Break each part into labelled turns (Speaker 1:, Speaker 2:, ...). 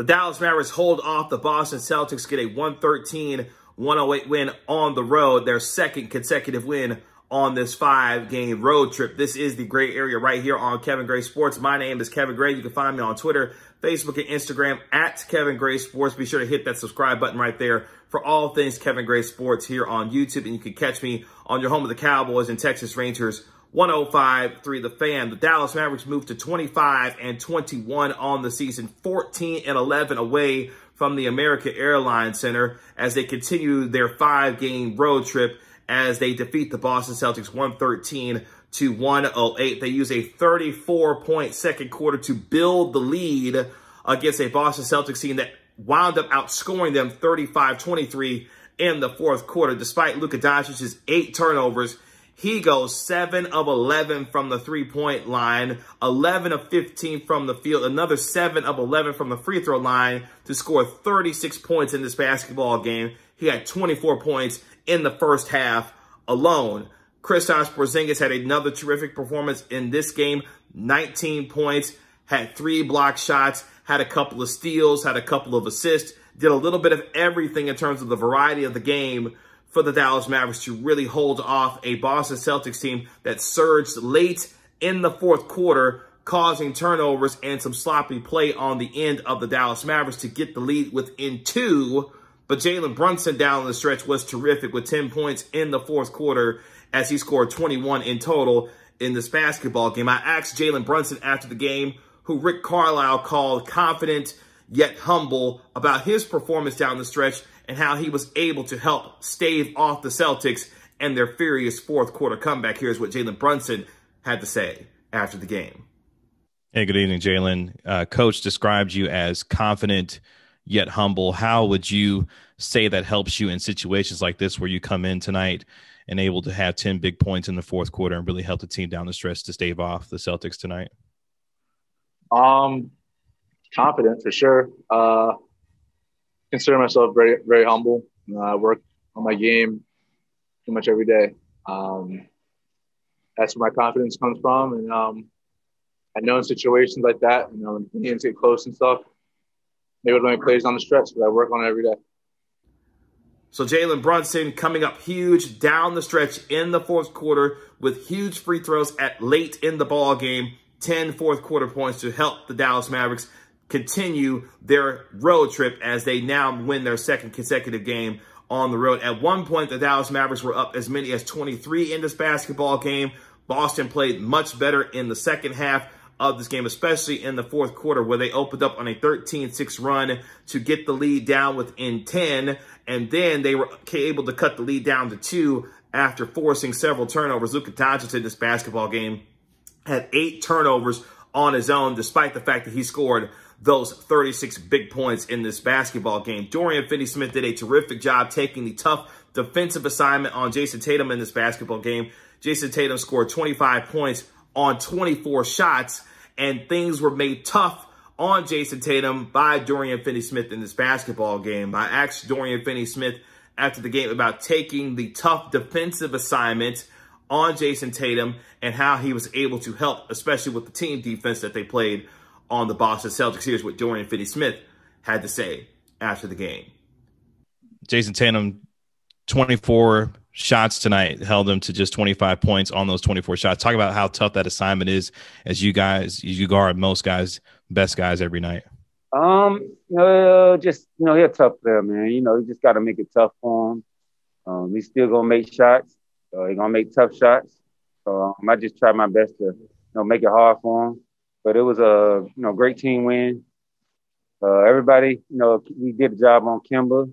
Speaker 1: The Dallas Mavericks hold off the Boston Celtics, get a 113-108 win on the road, their second consecutive win on this 5-game road trip. This is the Gray Area right here on Kevin Gray Sports. My name is Kevin Gray. You can find me on Twitter, Facebook, and Instagram at Kevin Gray Sports. Be sure to hit that subscribe button right there for all things Kevin Gray Sports here on YouTube. And you can catch me on your home of the Cowboys and Texas Rangers 105.3 The Fan. The Dallas Mavericks moved to 25-21 on the season, 14-11 away from the American Airlines Center as they continue their 5-game road trip as they defeat the Boston Celtics 113-108. They use a 34-point second quarter to build the lead against a Boston Celtics team that wound up outscoring them 35-23 in the fourth quarter. Despite Luka Doncic's 8 turnovers, he goes 7 of 11 from the three-point line, 11 of 15 from the field, another 7 of 11 from the free throw line to score 36 points in this basketball game. He had 24 points in the first half alone. Kristaps Porzingis had another terrific performance in this game, 19 points, had 3 block shots, had a couple of steals, had a couple of assists, did a little bit of everything in terms of the variety of the game for the Dallas Mavericks to really hold off a Boston Celtics team that surged late in the fourth quarter, causing turnovers and some sloppy play on the end of the Dallas Mavericks to get the lead within 2. But Jalen Brunson down the stretch was terrific with 10 points in the fourth quarter as he scored 21 in total in this basketball game. I asked Jalen Brunson after the game, who Rick Carlisle called confident yet humble, about his performance down the stretch and how he was able to help stave off the Celtics and their furious fourth quarter comeback. Here's what Jalen Brunson had to say after the game.
Speaker 2: Hey, good evening, Jalen. Coach described you as confident yet humble. How would you say that helps you in situations like this where you come in tonight and able to have 10 big points in the fourth quarter and really help the team down the stretch to stave off the Celtics tonight?
Speaker 3: Confident for sure. Consider myself very, very humble. I work on my game pretty much every day. That's where my confidence comes from. And I know in situations like that, when games get close and stuff, maybe it'll make plays on the stretch, but I work on it every day.
Speaker 1: So Jalen Brunson coming up huge down the stretch in the fourth quarter with huge free throws at late in the ball game, 10 fourth quarter points to help the Dallas Mavericks continue their road trip as they now win their second consecutive game on the road. At one point, the Dallas Mavericks were up as many as 23 in this basketball game. Boston played much better in the second half of this game, especially in the fourth quarter, where they opened up on a 13-6 run to get the lead down within 10, and then they were able to cut the lead down to 2 after forcing several turnovers. Luka Doncic in this basketball game had 8 turnovers on his own, despite the fact that he scored those 36 big points in this basketball game. Dorian Finney-Smith did a terrific job taking the tough defensive assignment on Jason Tatum in this basketball game. Jason Tatum scored 25 points on 24 shots, and things were made tough on Jason Tatum by Dorian Finney-Smith in this basketball game. I asked Dorian Finney-Smith after the game about taking the tough defensive assignment on Jason Tatum and how he was able to help, especially with the team defense that they played on the Boston Celtics. Here's what Dorian Finney-Smith had to say after the game.
Speaker 2: Jason Tatum, 24 shots tonight, held them to just 25 points on those 24 shots. Talk about how tough that assignment is as you guard most guys, best guys every night.
Speaker 4: He's a tough player, man. You just got to make it tough for him. He's still going to make shots. He's going to make tough shots. So I just try my best to, make it hard for him. But it was a, great team win. Everybody, we did the job on Kemba,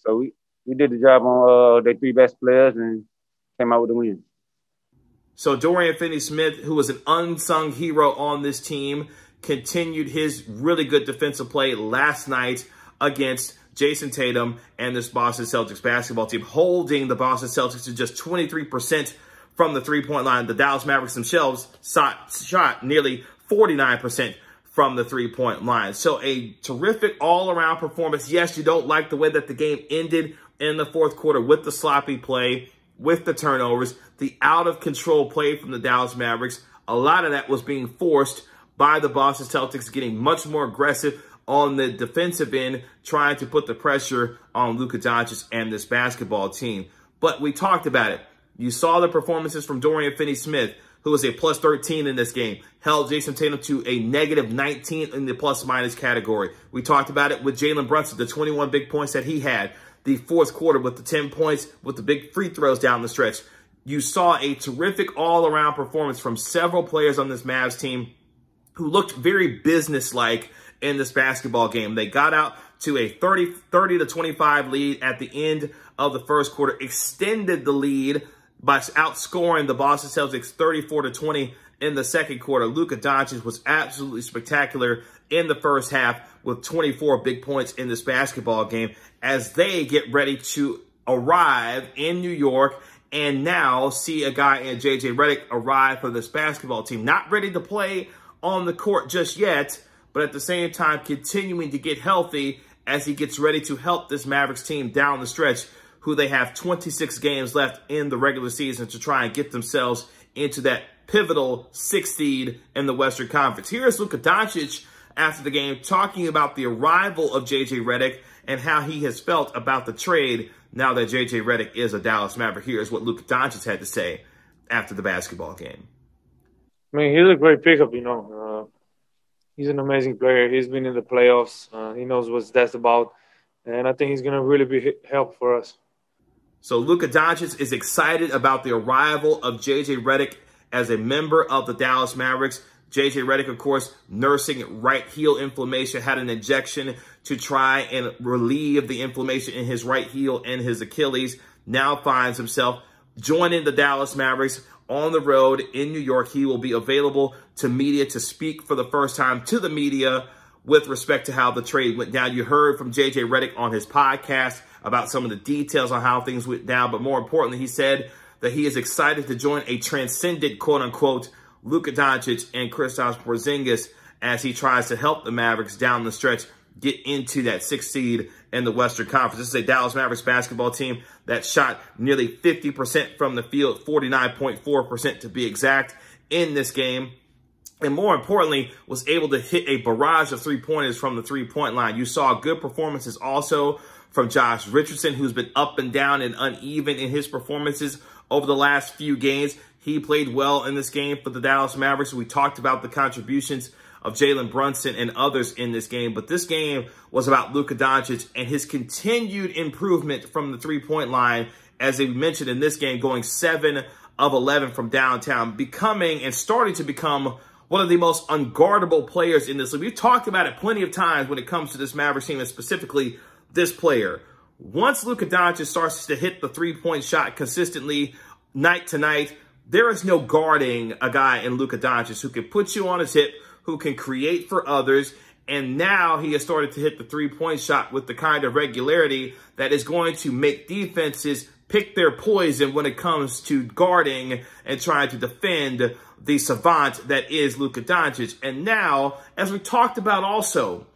Speaker 4: so we did the job on the 3 best players and came out with the win.
Speaker 1: So Dorian Finney-Smith, who was an unsung hero on this team, continued his really good defensive play last night against Jason Tatum and this Boston Celtics basketball team, holding the Boston Celtics to just 23% from the three-point line. The Dallas Mavericks themselves shot nearly 49% from the three-point line. So a terrific all-around performance. Yes, you don't like the way that the game ended in the fourth quarter with the sloppy play, with the turnovers, the out-of-control play from the Dallas Mavericks. A lot of that was being forced by the Boston Celtics, getting much more aggressive on the defensive end, trying to put the pressure on Luka Doncic and this basketball team. But we talked about it. You saw the performances from Dorian Finney-Smith, who was a plus 13 in this game, held Jason Tatum to a negative 19 in the plus-minus category. We talked about it with Jalen Brunson, the 21 big points that he had, the fourth quarter with the 10 points, with the big free throws down the stretch. You saw a terrific all-around performance from several players on this Mavs team who looked very businesslike in this basketball game. They got out to a 30-25 lead at the end of the first quarter, extended the lead by outscoring the Boston Celtics 34-20 in the second quarter. Luka Doncic was absolutely spectacular in the first half with 24 big points in this basketball game as they get ready to arrive in New York and now see a guy in J.J. Redick arrive for this basketball team. Not ready to play on the court just yet, but at the same time continuing to get healthy as he gets ready to help this Mavericks team down the stretch, who they have 26 games left in the regular season to try and get themselves into that pivotal 6th seed in the Western Conference. Here's Luka Doncic after the game talking about the arrival of J.J. Redick and how he has felt about the trade now that J.J. Redick is a Dallas Maverick. Here's what Luka Doncic had to say after the basketball game.
Speaker 5: I mean, he's a great pickup, you know. He's an amazing player. He's been in the playoffs. He knows what that's about. And I think he's going to really be help for us.
Speaker 1: So Luka Doncic is excited about the arrival of J.J. Redick as a member of the Dallas Mavericks. J.J. Redick, of course, nursing right heel inflammation, had an injection to try and relieve the inflammation in his right heel and his Achilles. Now finds himself joining the Dallas Mavericks on the road in New York. He will be available to media to speak for the first time to the media with respect to how the trade went down. You heard from J.J. Redick on his podcast about some of the details on how things went down. But more importantly, he said that he is excited to join a transcendent, quote-unquote, Luka Doncic and Kristaps Porzingis as he tries to help the Mavericks down the stretch get into that 6th seed in the Western Conference. This is a Dallas Mavericks basketball team that shot nearly 50% from the field, 49.4% to be exact in this game. And more importantly, was able to hit a barrage of three-pointers from the three-point line. You saw good performances also from Josh Richardson, who's been up and down and uneven in his performances over the last few games. He played well in this game for the Dallas Mavericks. We talked about the contributions of Jalen Brunson and others in this game. But this game was about Luka Doncic and his continued improvement from the three-point line, as they mentioned in this game, going 7 of 11 from downtown, becoming and starting to become one of the most unguardable players in this league. We've talked about it plenty of times when it comes to this Mavericks team, and specifically this player. Once Luka Doncic starts to hit the three-point shot consistently night to night, there is no guarding a guy in Luka Doncic who can put you on his hip, who can create for others. And now he has started to hit the three-point shot with the kind of regularity that is going to make defenses pick their poison when it comes to guarding and trying to defend the savant that is Luka Doncic. And now, as we talked about also,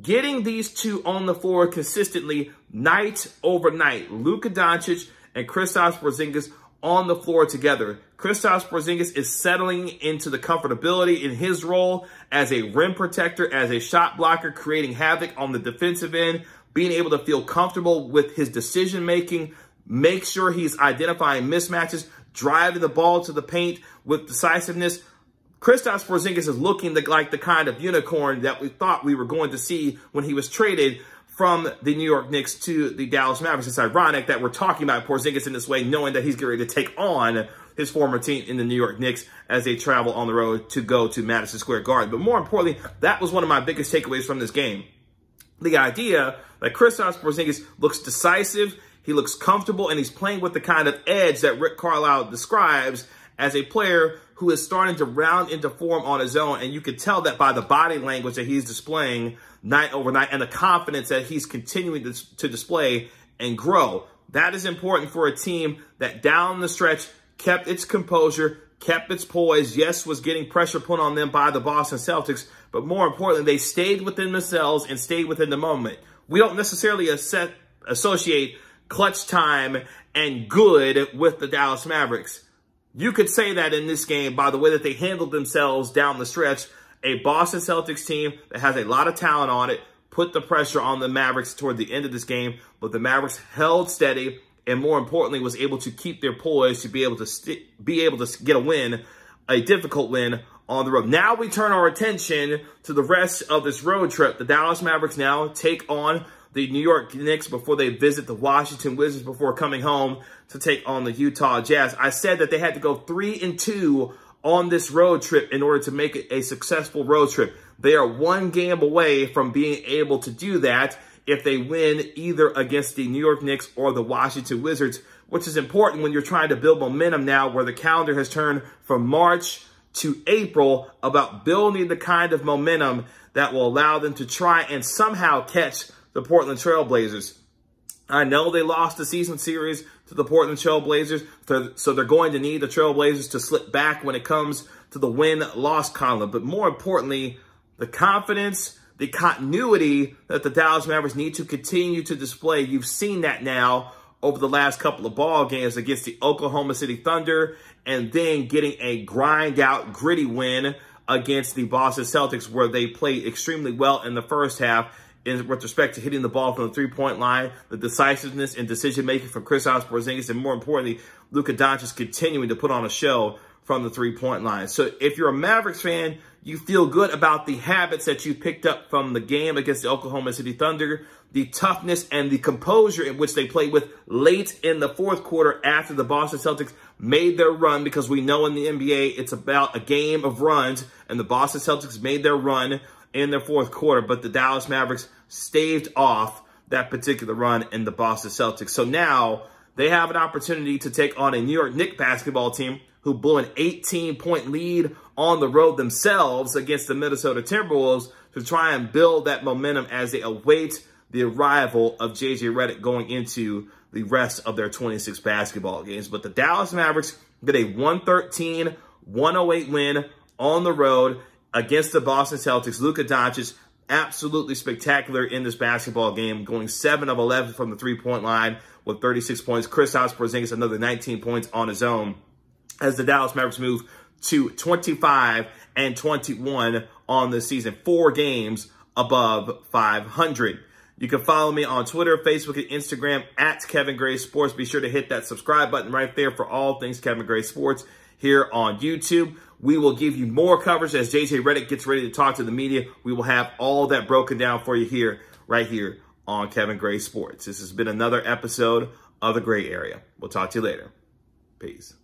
Speaker 1: getting these two on the floor consistently night over night, Luka Doncic and Kristaps Porzingis on the floor together. Kristaps Porzingis is settling into the comfortability in his role as a rim protector, as a shot blocker, creating havoc on the defensive end, being able to feel comfortable with his decision-making, make sure he's identifying mismatches, driving the ball to the paint with decisiveness. Kristaps Porzingis is looking like the kind of unicorn that we thought we were going to see when he was traded from the New York Knicks to the Dallas Mavericks. It's ironic that we're talking about Porzingis in this way, knowing that he's getting ready to take on his former team in the New York Knicks as they travel on the road to go to Madison Square Garden. But more importantly, that was one of my biggest takeaways from this game. The idea that Kristaps Porzingis looks decisive, he looks comfortable, and he's playing with the kind of edge that Rick Carlisle describes as a player who is starting to round into form on his own. And you can tell that by the body language that he's displaying night over night and the confidence that he's continuing to display and grow. That is important for a team that down the stretch kept its composure, kept its poise. Yes, was getting pressure put on them by the Boston Celtics, but more importantly, they stayed within themselves and stayed within the moment. We don't necessarily associate clutch time and good with the Dallas Mavericks. You could say that in this game by the way that they handled themselves down the stretch. A Boston Celtics team that has a lot of talent on it, put the pressure on the Mavericks toward the end of this game, but the Mavericks held steady and, more importantly, was able to keep their poise to be able to get a win, a difficult win on the road. Now we turn our attention to the rest of this road trip. The Dallas Mavericks now take on the New York Knicks before they visit the Washington Wizards before coming home to take on the Utah Jazz. I said that they had to go 3-2 on this road trip in order to make it a successful road trip. They are one game away from being able to do that if they win either against the New York Knicks or the Washington Wizards, which is important when you're trying to build momentum now where the calendar has turned from March to April, about building the kind of momentum that will allow them to try and somehow catch the Portland Trail Blazers. I know they lost the season series to the Portland Trail Blazers, so they're going to need the Trail Blazers to slip back when it comes to the win-loss column. But more importantly, the confidence, the continuity that the Dallas Mavericks need to continue to display. You've seen that now over the last couple of ball games against the Oklahoma City Thunder, and then getting a grind-out, gritty win against the Boston Celtics, where they played extremely well in the first half with respect to hitting the ball from the three-point line, the decisiveness and decision-making from Kristaps Porzingis, and more importantly, Luka Doncic continuing to put on a show from the three-point line. So if you're a Mavericks fan, you feel good about the habits that you picked up from the game against the Oklahoma City Thunder, the toughness and the composure in which they played with late in the fourth quarter after the Boston Celtics made their run, because we know in the NBA it's about a game of runs, and the Boston Celtics made their run in their fourth quarter, but the Dallas Mavericks staved off that particular run in the Boston Celtics. So now they have an opportunity to take on a New York Knicks basketball team who blew an 18-point lead on the road themselves against the Minnesota Timberwolves to try and build that momentum as they await the arrival of J.J. Redick going into the rest of their 26 basketball games. But the Dallas Mavericks get a 113-108 win on the road against the Boston Celtics. Luka Doncic, absolutely spectacular in this basketball game, going 7 of 11 from the three-point line with 36 points. Kristaps Porzingis, another 19 points on his own, as the Dallas Mavericks move to 25-21 on this season, 4 games above 500. You can follow me on Twitter, Facebook, and Instagram at Kevin Gray Sports. Be sure to hit that subscribe button right there for all things Kevin Gray Sports here on YouTube. We will give you more coverage as J.J. Redick gets ready to talk to the media. We will have all that broken down for you here, right here on Kevin Gray Sports. This has been another episode of The Gray Area. We'll talk to you later. Peace.